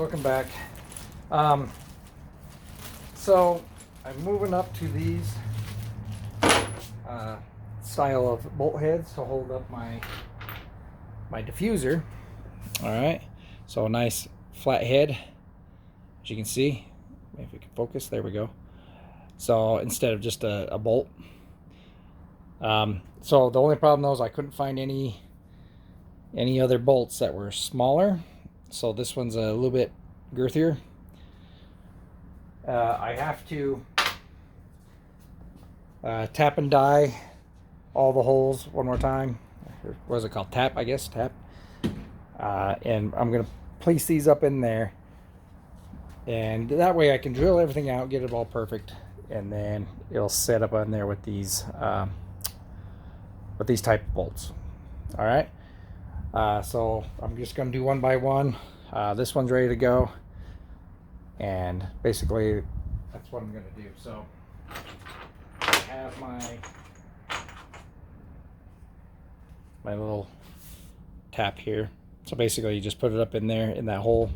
welcome back. So I'm moving up to these style of bolt heads to hold up my diffuser. All right, so a nice flat head, as you can see. If we can focus, there we go. So instead of just a bolt. So the only problem though is I couldn't find any other bolts that were smaller. So this one's a little bit girthier. I have to tap and die all the holes one more time. What is it called? Tap, I guess. Tap. And I'm going to place these up in there. And that way I can drill everything out, get it all perfect. And then it'll set up on there with these type of bolts. All right. So I'm just going to do one by one. This one's ready to go. And basically, that's what I'm going to do. So I have my little tap here. So basically, you just put it up in there in that hole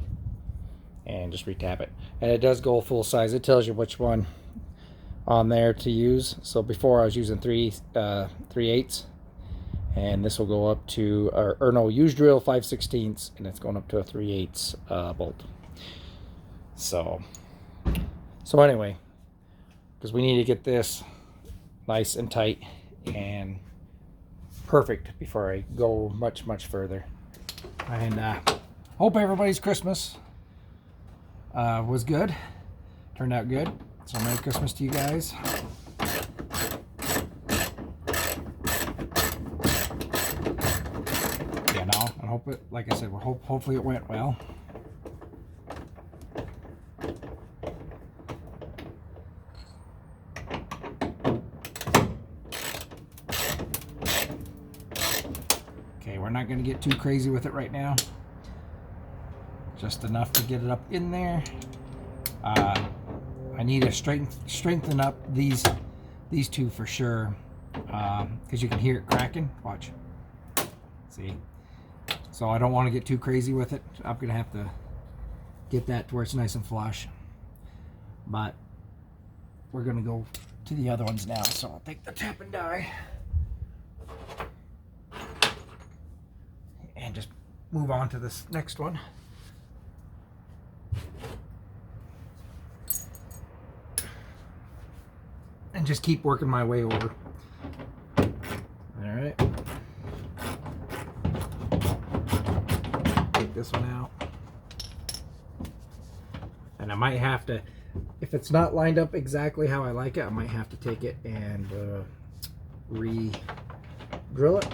and just retap it. And it does go full size. It tells you which one on there to use. So before I was using 3/8, and this will go up to, or no, use drill 5/16, and it's going up to a 3/8 bolt. So anyway, because we need to get this nice and tight and perfect before I go much further. And hope everybody's Christmas was good, turned out good. So Merry Christmas to you guys. Yeah, no, I hope it, like I said, hopefully it went well. Okay, we're not going to get too crazy with it right now. Just enough to get it up in there. I need to strengthen up these two for sure, because you can hear it cracking. Watch. See? So I don't want to get too crazy with it. I'm going to have to get that to where it's nice and flush. But we're going to go to the other ones now. So I'll take the tap and die. And just move on to this next one. And just keep working my way over. All right. Take this one out. And I might have to, if it's not lined up exactly how I like it, I might have to take it and re-drill it.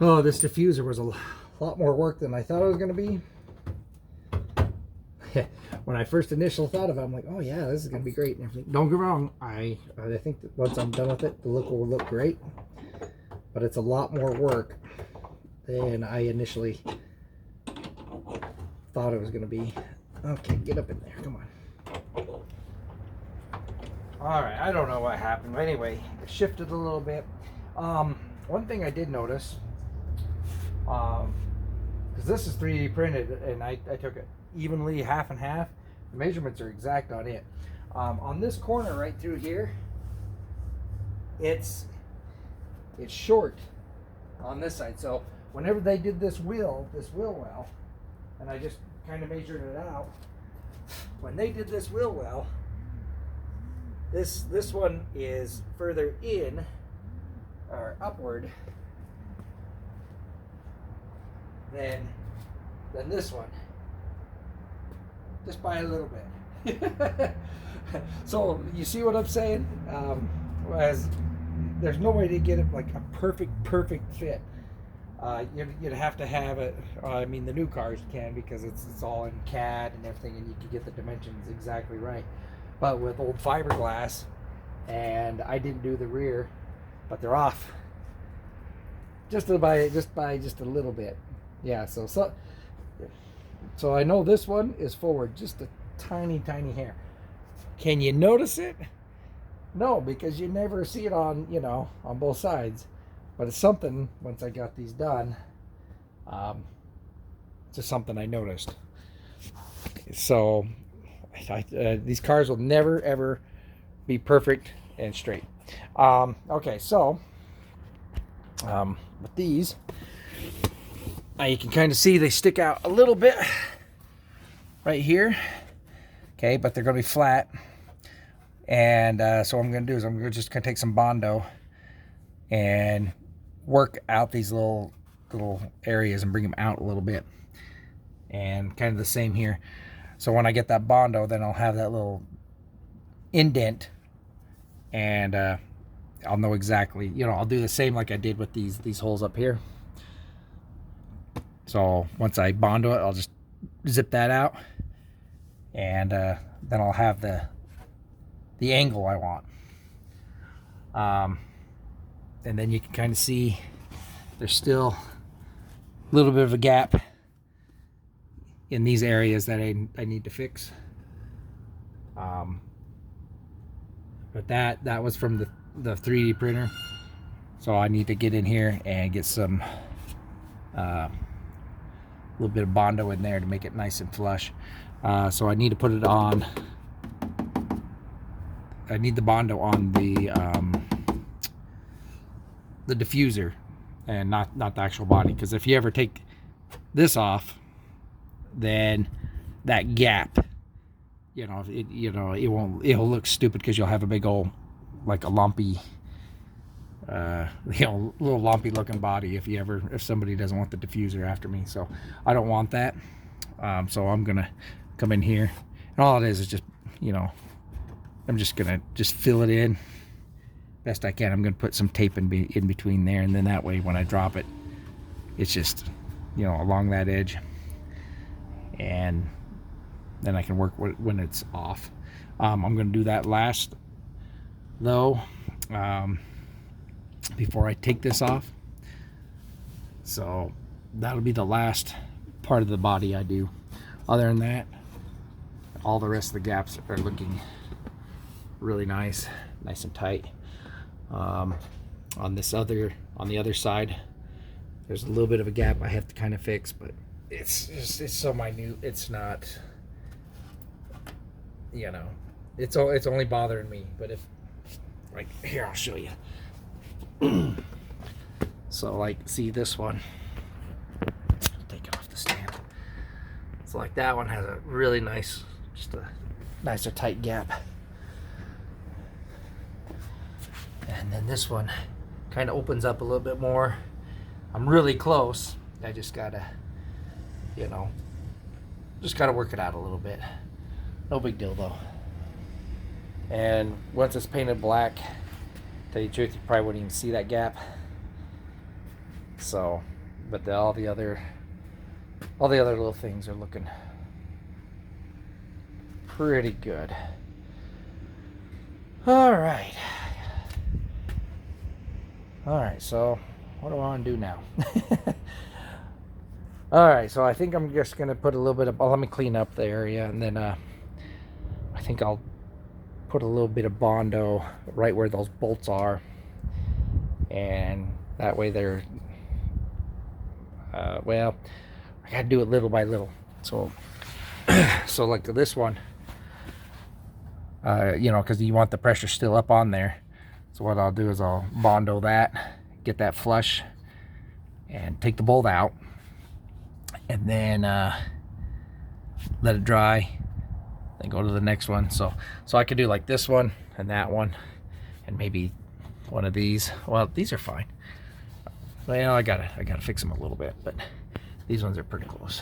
Oh, this diffuser was a lot more work than I thought it was going to be. When I first initially thought of it, I'm like, oh yeah, this is going to be great and everything. Don't get me wrong, I think that once I'm done with it, the look will look great. But it's a lot more work than I initially thought it was going to be. Okay, get up in there, come on. Alright, I don't know what happened, but anyway, it shifted a little bit. One thing I did notice, because this is 3D printed and I took it evenly half and half. The measurements are exact on it. On this corner right through here, it's short on this side. So whenever they did this wheel well, and I just kind of measured it out, when they did this wheel well, this one is further in or upward than this one, just by a little bit. So you see what I'm saying? As there's no way to get it like a perfect fit. You'd have to have it. I mean, the new cars can, because it's all in CAD and everything, and you can get the dimensions exactly right. But with old fiberglass, and I didn't do the rear, but they're off just by just a little bit. Yeah, so I know this one is forward just a tiny hair. Can you notice it? No, because you never see it on, you know, on both sides. But it's something, once I got these done, just something I noticed. So these cars will never ever be perfect and straight. Okay, so with these, you can kind of see they stick out a little bit right here. Okay, but they're going to be flat. And so what I'm going to do is I'm just going to take some bondo and work out these little areas and bring them out a little bit. And kind of the same here. So when I get that bondo, then I'll have that little indent, and I'll know exactly, you know, I'll do the same like I did with these holes up here. So once I bondo it, I'll just zip that out, and then I'll have the angle I want. And then you can kind of see there's still a little bit of a gap in these areas that I need to fix. But that was from the 3D printer. So I need to get in here and get some little bit of bondo in there to make it nice and flush. So I need to put it on. I need the bondo on the diffuser and not the actual body, because if you ever take this off, then that gap, it'll look stupid, because you'll have a big old, like a lumpy, little lumpy looking body if somebody doesn't want the diffuser after me. So I don't want that. So I'm gonna come in here, and all it is just, I'm just gonna fill it in best I can. I'm gonna put some tape in between there, and then that way when I drop it, it's just, along that edge, and then I can work when it's off. I'm gonna do that last though, before I take this off. So that'll be the last part of the body I do. Other than that, all the rest of the gaps are looking really nice and tight. On the other side, there's a little bit of a gap I have to kind of fix, but it's so minute. It's not, it's only bothering me. But if, like, here, I'll show you. So, like, see this one, take it off the stand. So like that one has a really nice, just a nicer tight gap. And then this one kind of opens up a little bit more. I'm really close. I just gotta, work it out a little bit. No big deal though. And once it's painted black, to tell you the truth, you probably wouldn't even see that gap. So, but all the other little things are looking pretty good. All right, so what do I want to do now? All right, so I think I'm just gonna put a little bit of, let me clean up the area, and then I think I'll put a little bit of bondo right where those bolts are, and that way they're well, I gotta do it little by little. So so like this one, because you want the pressure still up on there. So what I'll do is I'll bondo that, get that flush, and take the bolt out, and then let it dry, then go to the next one. So I could do like this one and that one, and maybe one of these. Well, these are fine. Well, I gotta fix them a little bit, but these ones are pretty close.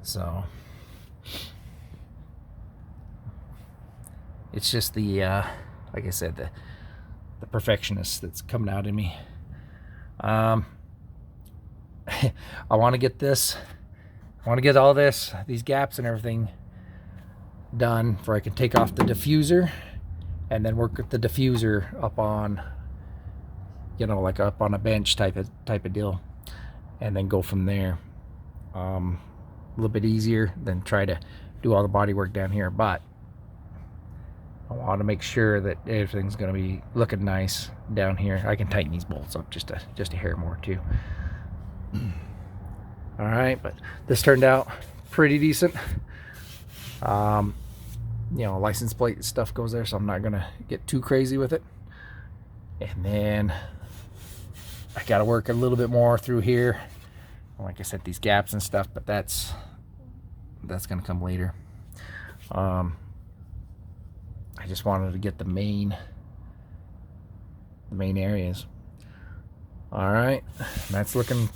So it's just the like I said, the perfectionist that's coming out in me. I want to get this. I want to get all these gaps and everything done before I can take off the diffuser, and then work with the diffuser up on, you know, like up on a bench type of deal, and then go from there. A little bit easier than try to do all the body work down here, but I want to make sure that everything's going to be looking nice down here. I can tighten these bolts up just a hair more too. All right, but this turned out pretty decent. You know, license plate stuff goes there, so I'm not gonna get too crazy with it. And then I gotta work a little bit more through here, like I said, these gaps and stuff, but that's gonna come later. I just wanted to get the main areas. All right, that's looking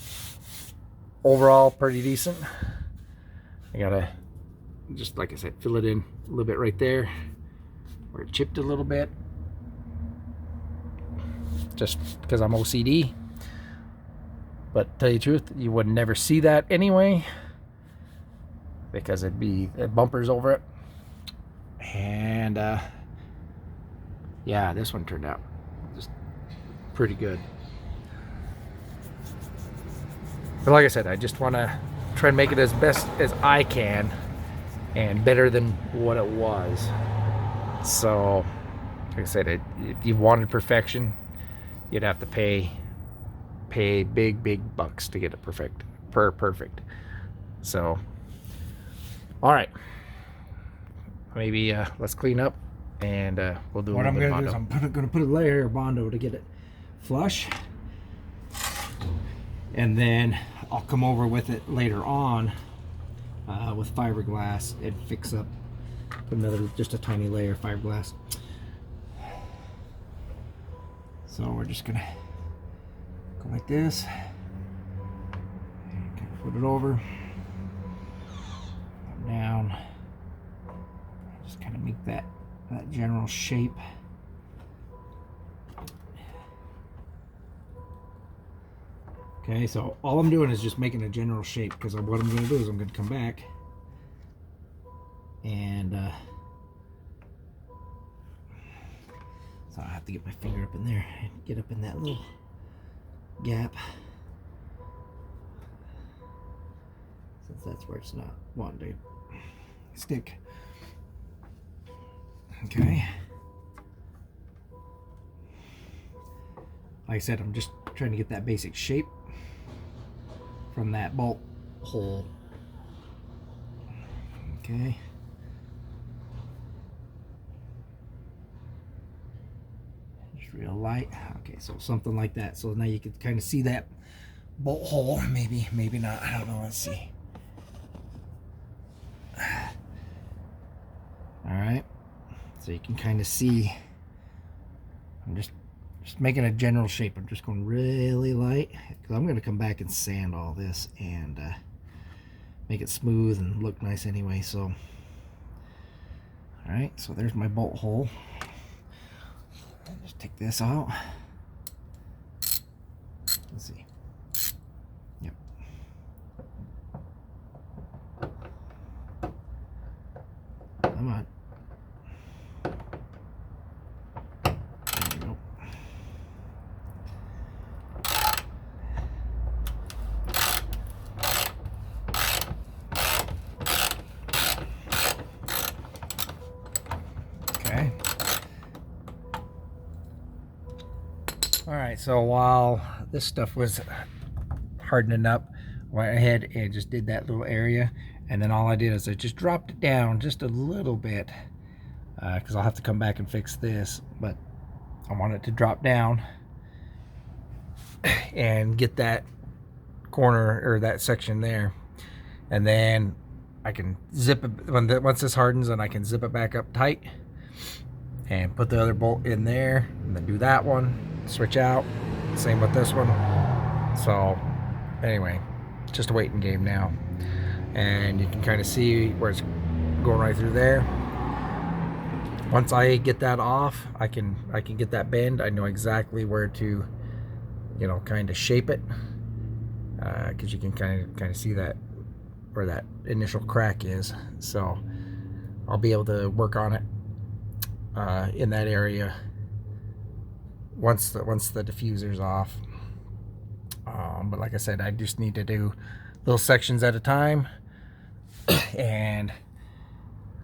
overall pretty decent. I gotta, just like I said, fill it in a little bit right there where it chipped a little bit, just because I'm OCD. But to tell you the truth, you would never see that anyway, because it'd be bumpers over it. And yeah, this one turned out just pretty good. But like I said, I just want to try and make it as best as I can and better than what it was. So like I said, if you wanted perfection, you'd have to pay big bucks to get it perfect. So all right, maybe let's clean up, and we'll do what I'm gonna do is I'm gonna put a layer of bondo to get it flush, and then I'll come over with it later on with fiberglass and fix up, put another, just a tiny layer of fiberglass. So we're just gonna go like this, and kind of put it over, down, just kind of make that general shape. Okay, so all I'm doing is just making a general shape, because what I'm going to do is I'm going to come back and so I have to get my finger up in there and get up in that little gap, since that's where it's not wanting to stick. Okay, like I said, I'm just trying to get that basic shape from that bolt hole. Okay. Just real light. Okay, so something like that. So now you can kind of see that bolt hole. Maybe not. I don't know. Let's see. All right. So you can kind of see. I'm just making a general shape. I'm just going really light, because I'm going to come back and sand all this and make it smooth and look nice anyway. So all right, so there's my bolt hole. I'll just take this out. Let's see. Yep. Come on. Alright, so while this stuff was hardening up, I went ahead and just did that little area, and then all I did is I just dropped it down just a little bit, because I'll have to come back and fix this, but I want it to drop down and get that corner, or that section there, and then I can zip it, once this hardens, and I can zip it back up tight and put the other bolt in there, and then do that one, switch out, same with this one. So anyway, just a waiting game now, and you can kind of see where it's going right through there. Once I get that off, I can get that bend. I know exactly where to, you know, kind of shape it, because you can kind of see that where that initial crack is. So I'll be able to work on it in that area once the diffuser's off. But like I said, I just need to do little sections at a time, and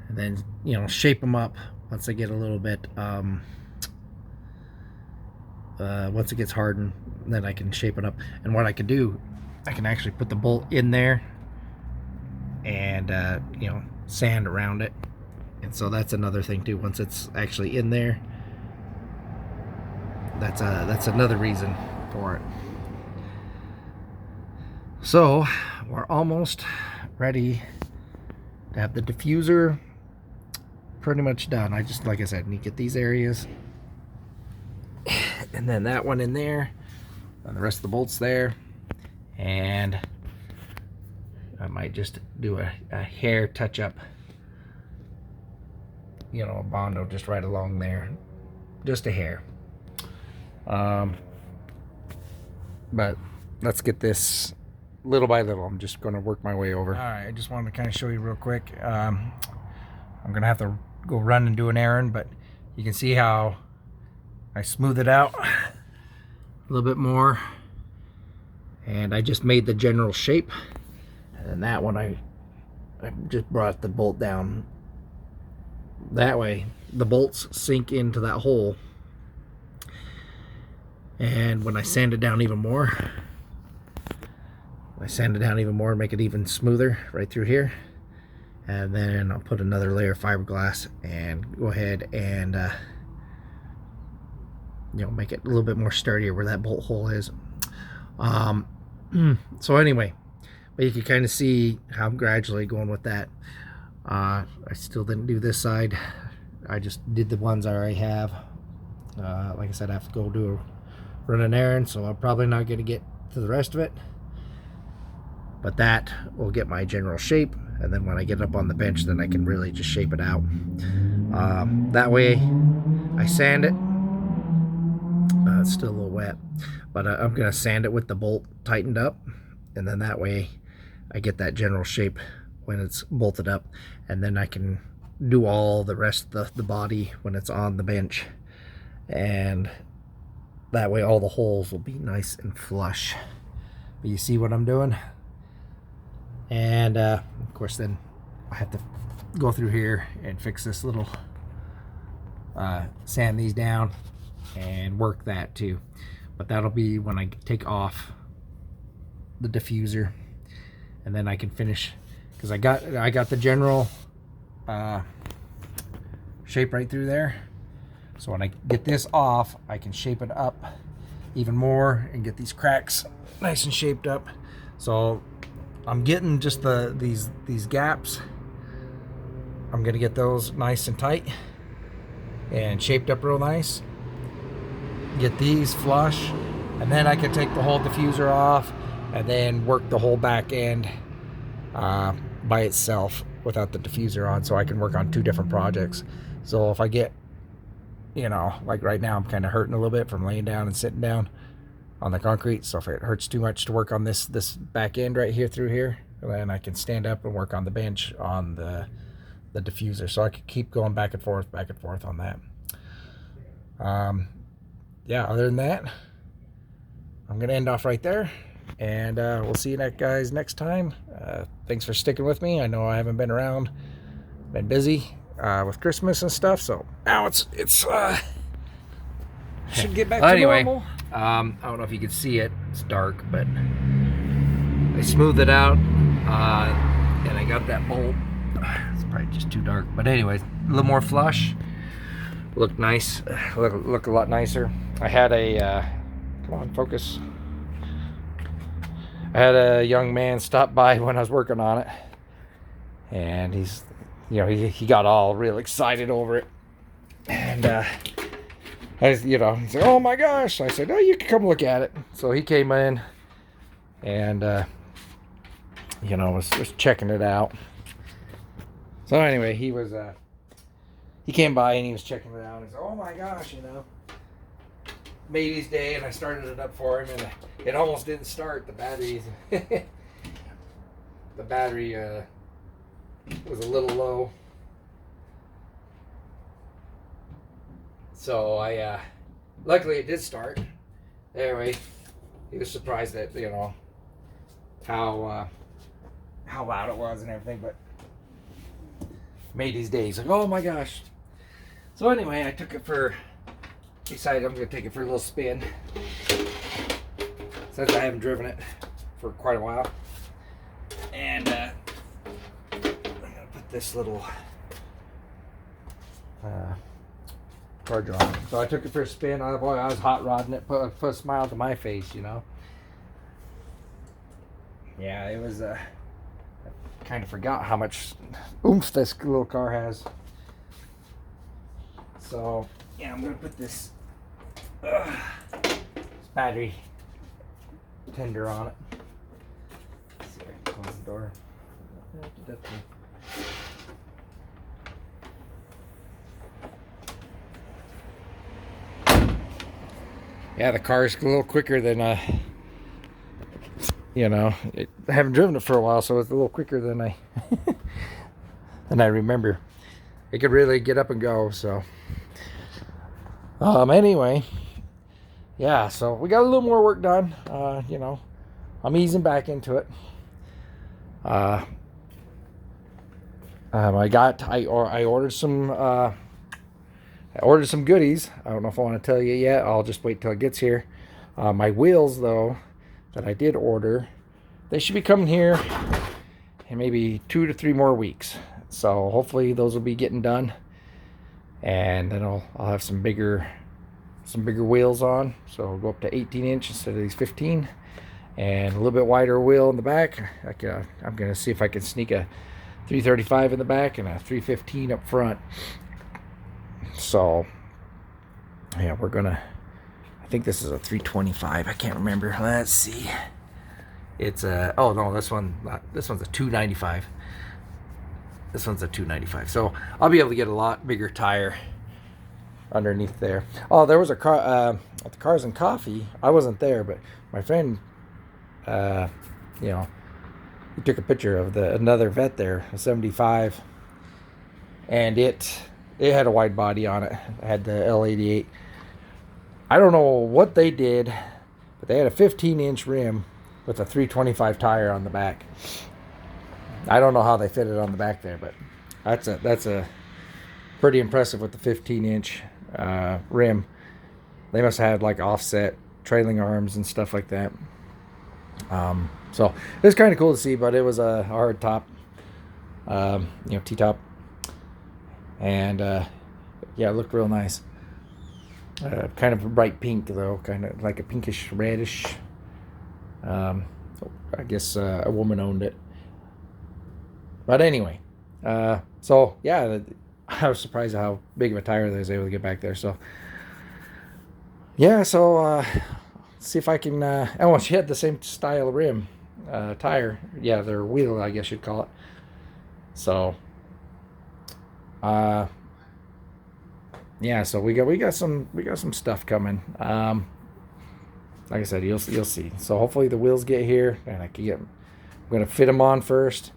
then, you know, shape them up once they get a little bit once it gets hardened. Then I can shape it up. And what I can do, I can actually put the bolt in there and you know, sand around it. And so that's another thing too. Once it's actually in there, that's another reason for it. So we're almost ready to have the diffuser pretty much done. I just, like I said, need to get these areas, and then that one in there, and the rest of the bolts there, and I might just do a hair touch up, you know, a bondo just right along there, just a hair. But let's get this little by little. I'm just going to work my way over. All right, I just wanted to kind of show you real quick. I'm going to have to go run and do an errand, but you can see how I smooth it out a little bit more, and I just made the general shape. And then that one, I just brought the bolt down. That way the bolts sink into that hole, and when I sand it down even more, make it even smoother right through here, and then I'll put another layer of fiberglass and go ahead and you know, make it a little bit more sturdier where that bolt hole is. So anyway, but you can kind of see how I'm gradually going with that. I still didn't do this side. I just did the ones I already have. Like I said, I have to go run an errand, so I'm probably not going to get to the rest of it. But that will get my general shape, and then when I get up on the bench, then I can really just shape it out. That way I sand it. It's still a little wet, but I'm going to sand it with the bolt tightened up, and then that way I get that general shape when it's bolted up, and then I can do all the rest of the body when it's on the bench, and that way all the holes will be nice and flush. But you see what I'm doing? And of course then I have to go through here and fix this little sand these down and work that too. But that'll be when I take off the diffuser, and then I can finish, because I got the general shape right through there. So when I get this off, I can shape it up even more and get these cracks nice and shaped up. So I'm getting just these gaps. I'm gonna get those nice and tight and shaped up real nice. Get these flush, and then I can take the whole diffuser off and then work the whole back end by itself without the diffuser on, so I can work on two different projects. So if I get, you know, like right now I'm kind of hurting a little bit from laying down and sitting down on the concrete, so if it hurts too much to work on this back end right here through here, then I can stand up and work on the bench on the diffuser. So I can keep going back and forth on that. Yeah, other than that, I'm gonna end off right there, and we'll see you guys next time. Thanks for sticking with me. I know I haven't been around, been busy with Christmas and stuff, so now it's should get back to normal. I don't know if you can see it, it's dark, but I smoothed it out, and I got that bolt. It's probably just too dark, but anyways, a little more flush, look nice, look a lot nicer. I had a come on, focus. I had a young man stop by when I was working on it, and he's, you know, he got all real excited over it, and you know, he said, "Oh my gosh!" I said, "Oh, you can come look at it." So he came in, and you know, was checking it out. So anyway, he came by and he was checking it out, and he said, "Oh my gosh, you know, made his day," and I started it up for him, and it almost didn't start. The batteries, the battery was a little low, so I luckily it did start. Anyway, he was surprised that, you know, how loud it was and everything, but made his days. Like, oh my gosh. So anyway, I took it for, decided I'm going to take it for a little spin, since I haven't driven it for quite a while. And I'm going to put this little charger on it. So I took it for a spin. Boy, I was hot rodding it, put a smile to my face, you know. Yeah, it was, I kind of forgot how much oomph this little car has. So, yeah, I'm going to put this battery tender on it. Let's see, I can close the door. Yeah, the car's a little quicker than you know, I haven't driven it for a while, so it's a little quicker than I remember. It could really get up and go. So anyway, yeah, so we got a little more work done. You know, I'm easing back into it. I ordered some goodies. I don't know if I want to tell you yet. I'll just wait till it gets here. My wheels, though, that I did order, they should be coming here in maybe 2 to 3 more weeks. So hopefully those will be getting done, and then I'll have some bigger wheels on. So I'll go up to 18 inch instead of these 15, and a little bit wider wheel in the back. I'm gonna see if I can sneak a 335 in the back and a 315 up front. So yeah, we're gonna, I think this is a 325. I can't remember. Let's see. It's a, oh no, this one's a 295. This one's a 295. So I'll be able to get a lot bigger tire underneath there. Oh, there was a car at the Cars and Coffee. I wasn't there, but my friend, you know, he took a picture of another Vette there, a 75, and it had a wide body on it. It had the L88. I don't know what they did, but they had a 15-inch rim with a 325 tire on the back. I don't know how they fit it on the back there, but that's a pretty impressive with the 15-inch rim. They must have had like offset trailing arms and stuff like that. So it was kind of cool to see, but it was a hard top, you know, T-top, and yeah, it looked real nice. Kind of a bright pink though, kind of like a pinkish reddish. I guess a woman owned it. But anyway, so yeah, I was surprised at how big of a tire they was able to get back there. So yeah, so see if I can. Oh, she had the same style of rim, tire. Yeah, their wheel, I guess you'd call it. So yeah, so we got some stuff coming. Like I said, you'll see. So hopefully the wheels get here, and I'm gonna fit them on first,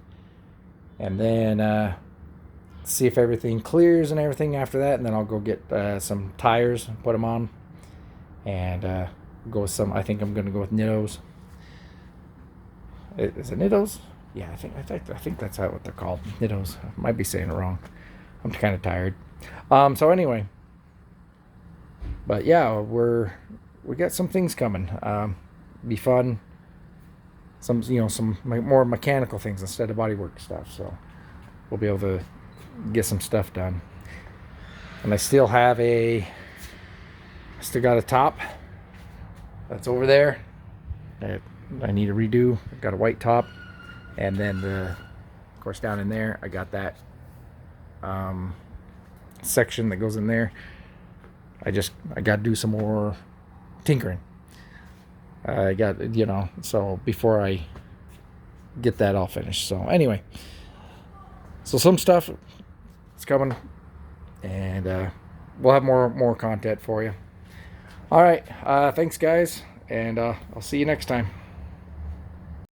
and then see if everything clears and everything after that, and then I'll go get some tires and put them on, and go with some. I think I'm gonna go with Nittos. Is it Nittos? Yeah, I think that's what they're called, Nittos. I might be saying it wrong. I'm kind of tired. So anyway, but yeah, we got some things coming. Be fun. Some more mechanical things instead of bodywork stuff. So we'll be able to get some stuff done. And I still got a top that's over there that I need to redo. I've got a white top, and then of course down in there I got that section that goes in there. I got to do some more tinkering. I got, so before I get that all finished. So anyway, so some stuff is coming, and we'll have more content for you. All right, thanks guys, and I'll see you next time.